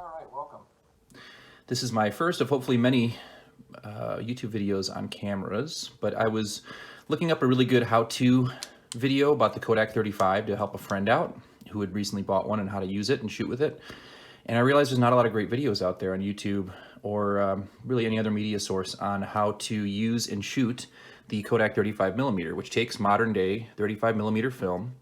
All right, welcome. This is my first of hopefully many YouTube videos on cameras, but I was looking up a really good how-to video about the Kodak 35 to help a friend out who had recently bought one and how to use it and shoot with it. And I realized there's not a lot of great videos out there on YouTube or really any other media source on how to use and shoot the Kodak 35mm, which takes modern day 35mm film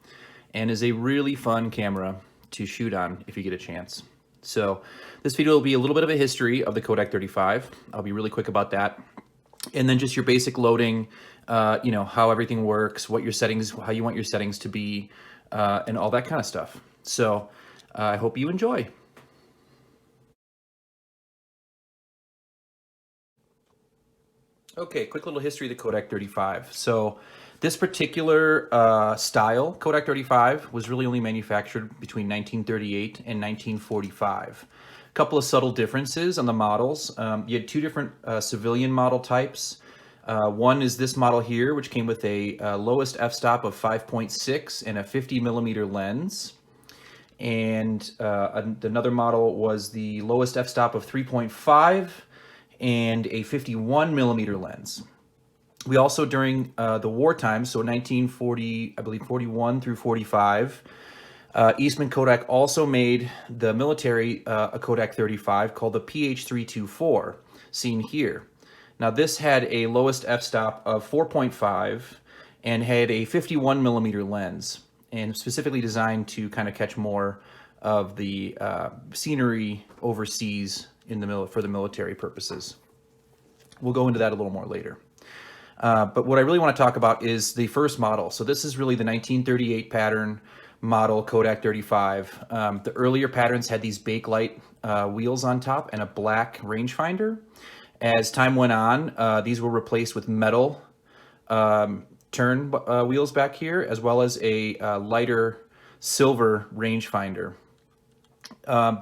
and is a really fun camera to shoot on if you get a chance. So this video will be a little bit of a history of the Kodak 35. I'll be really quick about that. And then just your basic loading, how everything works, what your settings, how you want your settings to be, and all that kind of stuff. So I hope you enjoy. Okay, quick little history of the Kodak 35. So this particular style, Kodak 35, was really only manufactured between 1938 and 1945. A couple of subtle differences on the models. You had two different civilian model types. One is this model here, which came with a lowest f-stop of 5.6 and a 50mm lens. And another model was the lowest f-stop of 3.5 and a 51mm lens. We also, during the wartime, so 1940, I believe 41 through 45, Eastman Kodak also made the military a Kodak 35 called the PH-324, seen here. Now this had a lowest f-stop of 4.5 and had a 51mm lens, and specifically designed to kind of catch more of the scenery overseas for the military purposes. We'll go into that a little more later. But what I really want to talk about is the first model. So this is really the 1938 pattern model Kodak 35. The earlier patterns had these bakelite wheels on top and a black rangefinder. As time went on, these were replaced with metal turn wheels back here, as well as a lighter silver rangefinder.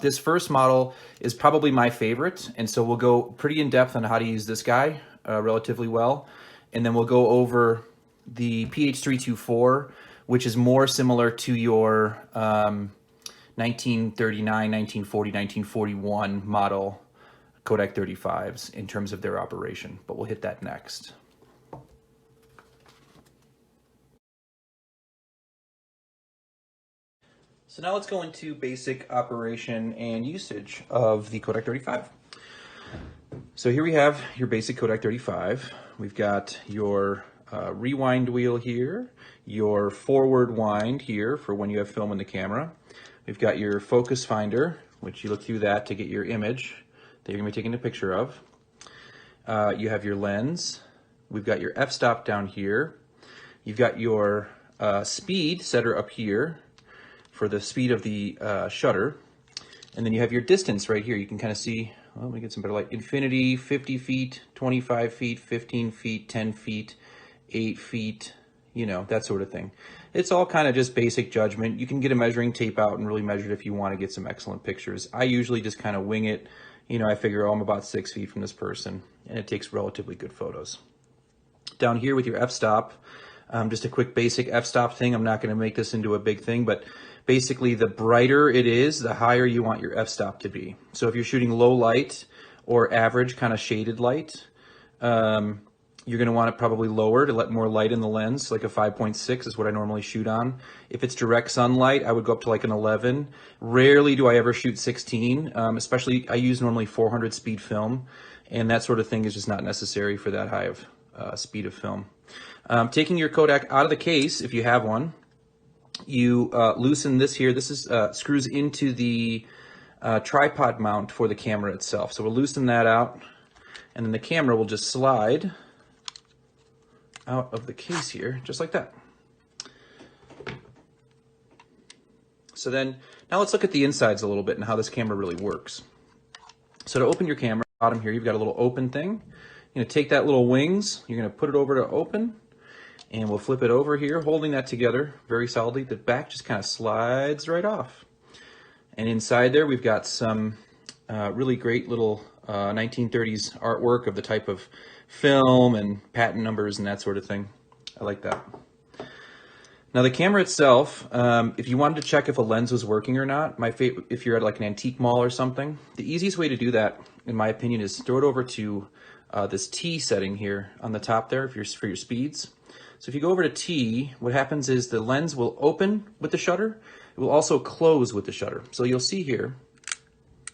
This first model is probably my favorite, and so we'll go pretty in depth on how to use this guy relatively well. And then we'll go over the PH-324, which is more similar to your 1939, 1940, 1941 model Kodak 35s in terms of their operation, but we'll hit that next. So now let's go into basic operation and usage of the Kodak 35. So here we have your basic Kodak 35. We've got your rewind wheel here, your forward wind here for when you have film in the camera. We've got your focus finder, which you look through that to get your image that you're gonna be taking a picture of. You have your lens. We've got your f-stop down here. You've got your speed setter up here for the speed of the shutter. And then you have your distance right here. You can kind of see, well, let me get some better light. Infinity, 50 feet, 25 feet, 15 feet, 10 feet, 8 feet, that sort of thing. It's all kind of just basic judgment. You can get a measuring tape out and really measure it if you want to get some excellent pictures. I usually just kind of wing it. I figure, oh, I'm about 6 feet from this person, and it takes relatively good photos. Down here with your f-stop, just a quick basic f-stop thing. I'm not going to make this into a big thing, but basically the brighter it is, the higher you want your f-stop to be. So if you're shooting low light or average kind of shaded light, you're going to want it probably lower to let more light in the lens. Like a 5.6 is what I normally shoot on. If it's direct sunlight, I would go up to like an 11. Rarely do I ever shoot 16, especially I use normally 400 speed film, and that sort of thing is just not necessary for that high of speed of film. Taking your Kodak out of the case, if you have one, you loosen this here. This is screws into the tripod mount for the camera itself. So we'll loosen that out, and then the camera will just slide out of the case here, just like that. So then, now let's look at the insides a little bit and how this camera really works. So to open your camera, bottom here, you've got a little open thing. You're gonna take that little wings, you're gonna put it over to open, and we'll flip it over here, holding that together very solidly. The back just kind of slides right off. And inside there, we've got some really great little 1930s artwork of the type of film and patent numbers and that sort of thing. I like that. Now the camera itself, if you wanted to check if a lens was working or not, if you're at like an antique mall or something, the easiest way to do that, in my opinion, is throw it over to this T setting here on the top there for your speeds. So if you go over to T, what happens is the lens will open with the shutter. It will also close with the shutter. So you'll see here,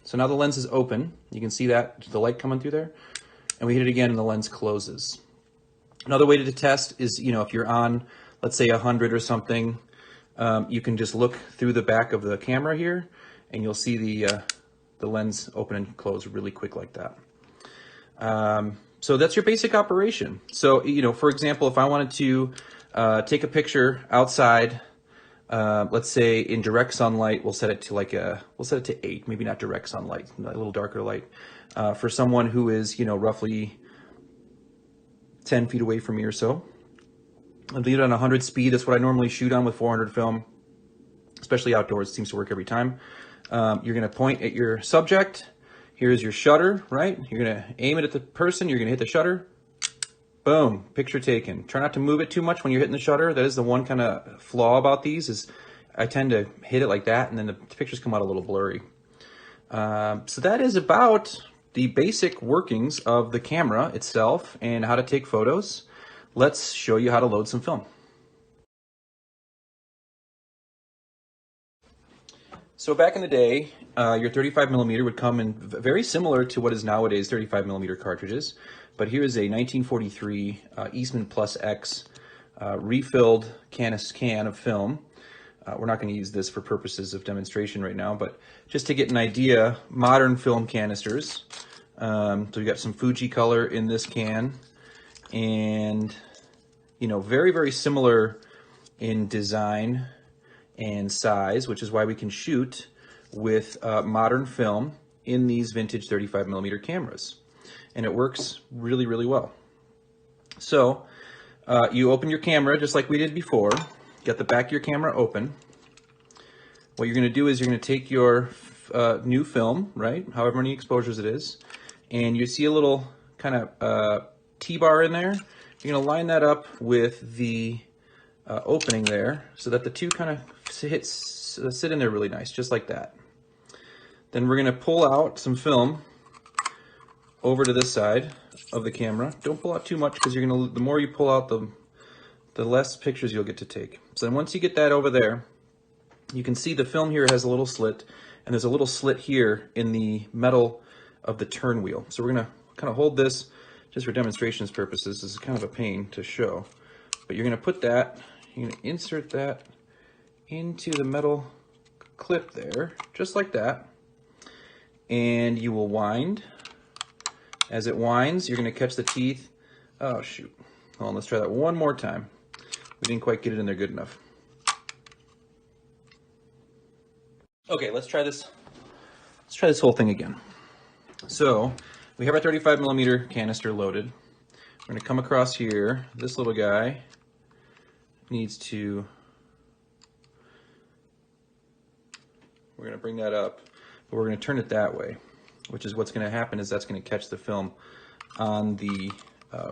so now the lens is open. You can see that, the light coming through there. And we hit it again and the lens closes. Another way to test is, if you're on, let's say 100 or something, you can just look through the back of the camera here and you'll see the lens open and close really quick like that. So that's your basic operation. So, for example, if I wanted to take a picture outside, let's say in direct sunlight, we'll set it to 8, maybe not direct sunlight, a little darker light, for someone who is, roughly 10 feet away from me or so. I'll leave it on 100 speed. That's what I normally shoot on with 400 film, especially outdoors. It seems to work every time. You're going to point at your subject. Here's your shutter, right? You're going to aim it at the person. You're going to hit the shutter. Boom, picture taken. Try not to move it too much when you're hitting the shutter. That is the one kind of flaw about these, is I tend to hit it like that and then the pictures come out a little blurry. So that is about the basic workings of the camera itself and how to take photos. Let's show you how to load some film. So back in the day, your 35mm would come in very similar to what is nowadays 35mm cartridges, but here is a 1943 Eastman Plus X refilled can of film. We're not going to use this for purposes of demonstration right now, but just to get an idea, modern film canisters. So we got some Fuji color in this can, and very, very similar in design and size, which is why we can shoot with modern film in these vintage 35mm cameras. And it works really, really well. So you open your camera just like we did before. Get the back of your camera open. What you're going to do is you're going to take your new film, right, however many exposures it is, and you see a little kind of T-bar in there. You're going to line that up with the opening there so that the two kind of sit in there really nice, just like that. Then we're going to pull out some film over to this side of the camera. Don't pull out too much, because the more you pull out, the less pictures you'll get to take. So then once you get that over there, you can see the film here has a little slit, and there's a little slit here in the metal of the turn wheel. So we're going to kind of hold this just for demonstrations purposes. This is kind of a pain to show, but you're going to put that, you're going to insert that into the metal clip there, just like that, and you will wind. As it winds, you're going to catch the teeth. Oh shoot, hold on, let's try that one more time. We didn't quite get it in there good enough. Okay, let's try this whole thing again. So we have our 35mm canister loaded. We're going to come across here. This little guy needs to, we're going to bring that up, but we're going to turn it that way, which is what's going to happen is that's going to catch the film on the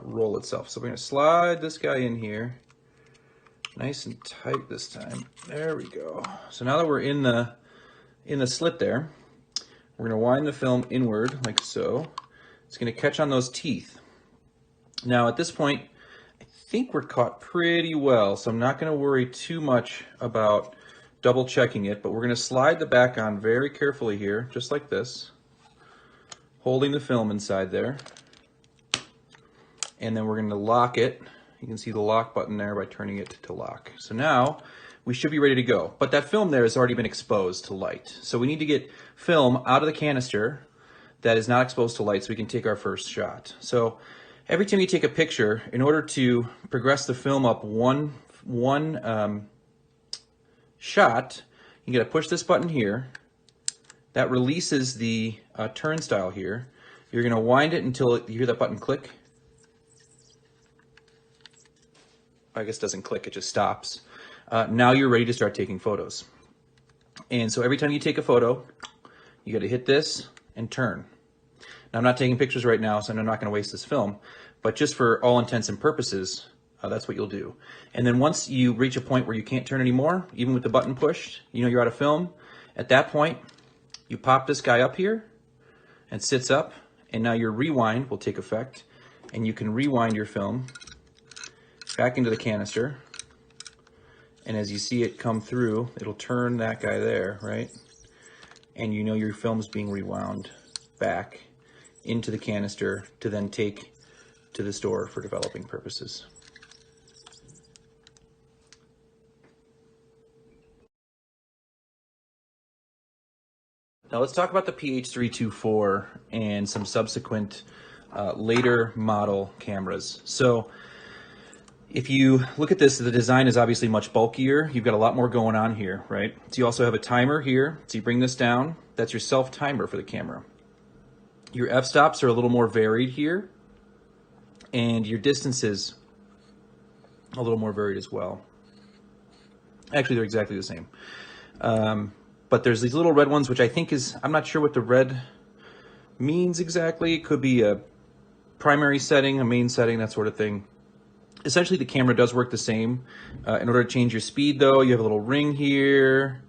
roll itself. So we're going to slide this guy in here, nice and tight this time. There we go. So now that we're in the slit there, we're going to wind the film inward like so. It's going to catch on those teeth. Now at this point, I think we're caught pretty well, so I'm not going to worry too much about double checking it, but we're going to slide the back on very carefully here, just like this, holding the film inside there. And then we're going to lock it. You can see the lock button there by turning it to lock. So now we should be ready to go. But that film there has already been exposed to light. So we need to get film out of the canister that is not exposed to light so we can take our first shot. So every time you take a picture, in order to progress the film up one shot, you got to push this button here. That releases the turnstile here. You're going to wind it until you hear that button click. I guess it doesn't click, it just stops. Now you're ready to start taking photos. And so every time you take a photo, you got to hit this and turn. Now I'm not taking pictures right now, so I'm not going to waste this film, but just for all intents and purposes, That's what you'll do. And then once you reach a point where you can't turn anymore, even with the button pushed, you know you're out of film. At that point, you pop this guy up here and sits up, and now your rewind will take effect, and you can rewind your film back into the canister. And as you see it come through, it'll turn that guy there, right? And you know your film's being rewound back into the canister to then take to the store for developing purposes. Now let's talk about the PH-324 and some subsequent later model cameras. So if you look at this, the design is obviously much bulkier. You've got a lot more going on here, right? So you also have a timer here. So you bring this down. That's your self timer for the camera. Your f-stops are a little more varied here, and your distances a little more varied as well. Actually, they're exactly the same. But there's these little red ones, which I think is, I'm not sure what the red means exactly. It could be a primary setting, a main setting, that sort of thing. Essentially, the camera does work the same. In order to change your speed, though, you have a little ring here.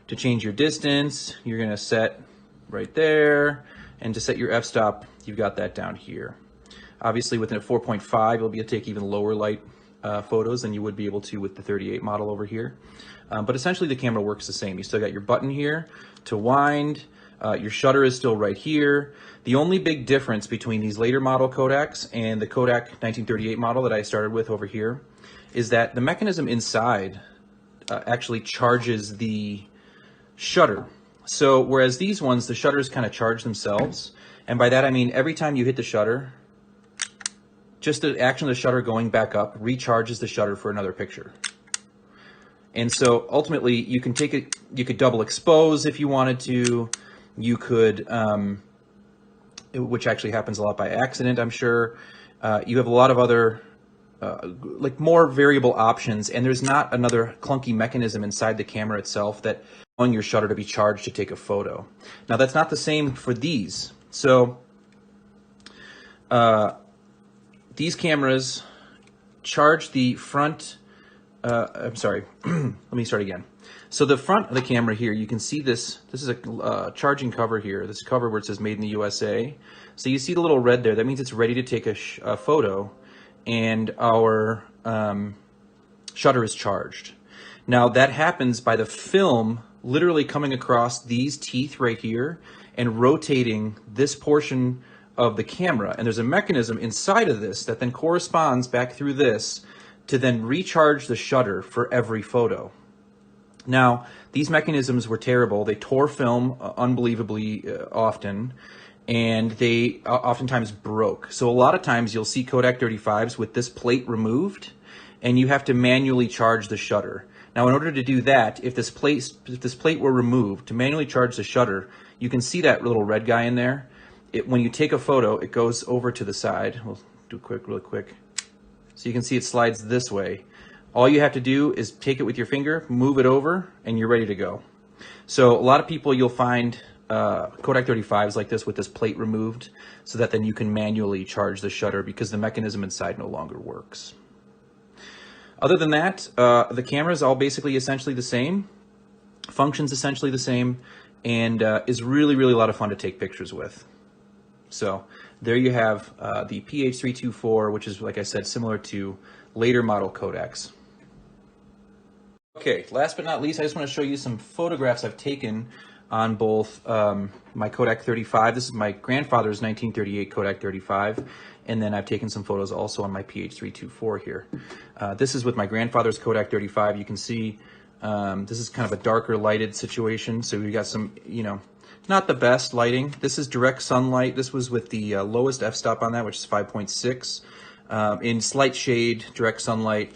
To change your distance, you're going to set right there. And to set your f-stop, you've got that down here. Obviously, with a 4.5, you'll be able to take even lower light photos than you would be able to with the 38 model over here. But essentially, the camera works the same. You still got your button here to wind. Your shutter is still right here. The only big difference between these later model Kodaks and the Kodak 1938 model that I started with over here is that the mechanism inside actually charges the shutter. So whereas these ones, the shutters kind of charge themselves. And by that I mean every time you hit the shutter, just the action of the shutter going back up recharges the shutter for another picture. And so ultimately you can take it, you could double expose if you wanted to. You could, which actually happens a lot by accident, I'm sure. You have a lot of other, like more variable options, and there's not another clunky mechanism inside the camera itself that allowing your shutter to be charged to take a photo. Now that's not the same for these. So these cameras charge the front, I'm sorry, let me start again. So the front of the camera here, you can see this is a charging cover here, this cover where it says made in the USA. So you see the little red there, that means it's ready to take a photo, and our shutter is charged. Now that happens by the film literally coming across these teeth right here and rotating this portion of the camera. And there's a mechanism inside of this that then corresponds back through this to then recharge the shutter for every photo. Now, these mechanisms were terrible. They tore film unbelievably often, and they oftentimes broke. So a lot of times you'll see Kodak 35s with this plate removed, and you have to manually charge the shutter. Now, in order to do that, if this plate were removed, to manually charge the shutter, you can see that little red guy in there. When you take a photo, it goes over to the side. We'll do really quick. So you can see it slides this way. All you have to do is take it with your finger, move it over, and you're ready to go. So a lot of people, you'll find Kodak 35s like this with this plate removed, so that then you can manually charge the shutter because the mechanism inside no longer works. Other than that, the camera is all basically essentially the same, functions essentially the same, and is really, really a lot of fun to take pictures with. So there you have the PH-324, which is, like I said, similar to later model Kodaks. Okay, last but not least, I just want to show you some photographs I've taken on both my Kodak 35. This is my grandfather's 1938 Kodak 35, and then I've taken some photos also on my PH-324 here. This is with my grandfather's Kodak 35. You can see this is kind of a darker lighted situation, so we got some, you know, not the best lighting. This is direct sunlight. This was with the lowest f-stop on that, which is 5.6. In slight shade, direct sunlight.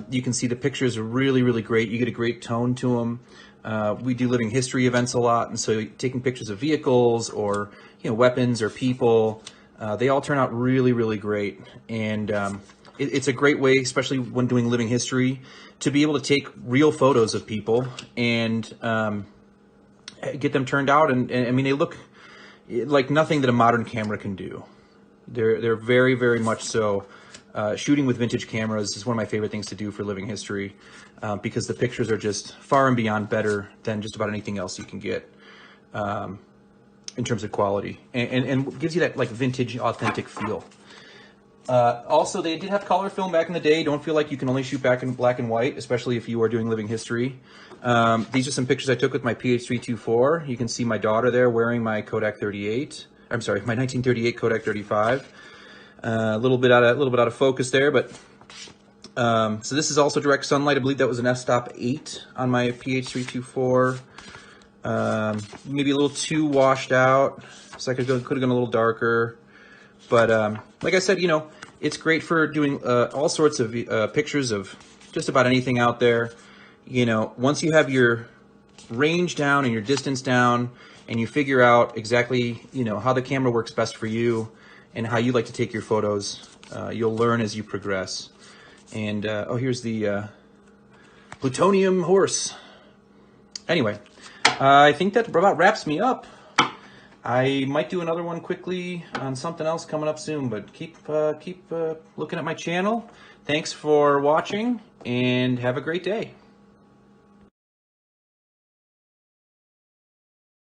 You can see the pictures are really, really great. You get a great tone to them. We do living history events a lot, and so taking pictures of vehicles or, you know, weapons or people, they all turn out really, really great. And it's a great way, especially when doing living history, to be able to take real photos of people and get them turned out. And I mean, they look like nothing that a modern camera can do. They're very, very much so shooting with vintage cameras is one of my favorite things to do for living history, because the pictures are just far and beyond better than just about anything else you can get in terms of quality, and gives you that like vintage, authentic feel. Also, they did have color film back in the day. Don't feel like you can only shoot back in black and white, especially if you are doing living history. These are some pictures I took with my PH-324. You can see my daughter there wearing my Kodak 38. I'm sorry, my 1938 Kodak 35. A little bit out of focus there, but so this is also direct sunlight. I believe that was an f-stop 8 on my PH-324. Maybe a little too washed out, so I could have gone a little darker. But like I said, you know, it's great for doing all sorts of pictures of just about anything out there. You know, once you have your range down and your distance down, and you figure out exactly, you know, how the camera works best for you and how you like to take your photos, you'll learn as you progress. And oh, here's the plutonium horse. Anyway, I think that about wraps me up. I might do another one quickly on something else coming up soon, but keep looking at my channel. Thanks for watching, and have a great day.